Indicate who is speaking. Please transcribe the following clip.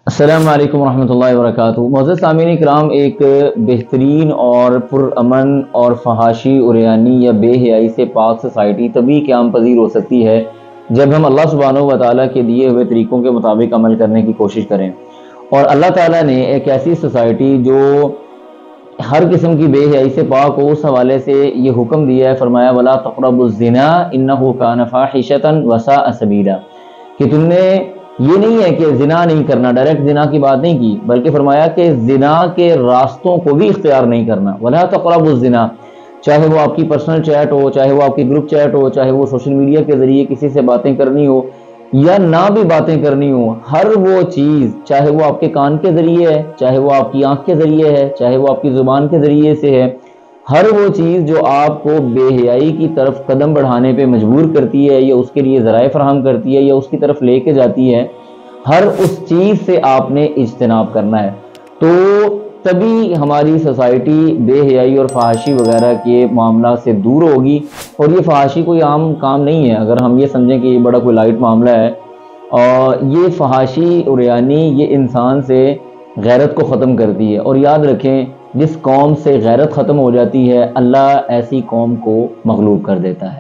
Speaker 1: السلام علیکم ورحمۃ اللہ وبرکاتہ۔ معزز سامعین اکرام، ایک بہترین اور پرامن اور فحاشی عریانی یا بے حیائی سے پاک سوسائٹی تبھی قیام پذیر ہو سکتی ہے جب ہم اللہ سبحانہ و تعالیٰ کے دیے ہوئے طریقوں کے مطابق عمل کرنے کی کوشش کریں۔ اور اللہ تعالیٰ نے ایک ایسی سوسائٹی جو ہر قسم کی بے حیائی سے پاک ہو، اس حوالے سے یہ حکم دیا ہے، فرمایا وَلَا تَقْرَبُوا الزِّنَا إِنَّهُ كَانَ فَاحِشَةً وَسَاءَ سَبِيلًا، کہ تم نے یہ نہیں ہے کہ زنا نہیں کرنا، ڈائریکٹ زنا کی بات نہیں کی، بلکہ فرمایا کہ زنا کے راستوں کو بھی اختیار نہیں کرنا۔ وَلَا تَقْرَبُوا الزِّنَا، چاہے وہ آپ کی پرسنل چیٹ ہو، چاہے وہ آپ کی گروپ چیٹ ہو، چاہے وہ سوشل میڈیا کے ذریعے کسی سے باتیں کرنی ہو یا نہ بھی باتیں کرنی ہو، ہر وہ چیز، چاہے وہ آپ کے کان کے ذریعے ہے، چاہے وہ آپ کی آنکھ کے ذریعے ہے، چاہے وہ آپ کی زبان کے ذریعے سے ہے، ہر وہ چیز جو آپ کو بے حیائی کی طرف قدم بڑھانے پہ مجبور کرتی ہے یا اس کے لیے ذرائع فراہم کرتی ہے یا اس کی طرف لے کے جاتی ہے، ہر اس چیز سے آپ نے اجتناب کرنا ہے۔ تو تبھی ہماری سوسائٹی بے حیائی اور فحاشی وغیرہ کے معاملات سے دور ہوگی۔ اور یہ فحاشی کوئی عام کام نہیں ہے، اگر ہم یہ سمجھیں کہ یہ بڑا کوئی لائٹ معاملہ ہے، اور یہ فحاشی عریانی یہ انسان سے غیرت کو ختم کرتی ہے۔ اور یاد رکھیں، جس قوم سے غیرت ختم ہو جاتی ہے، اللہ ایسی قوم کو مغلوب کر دیتا ہے۔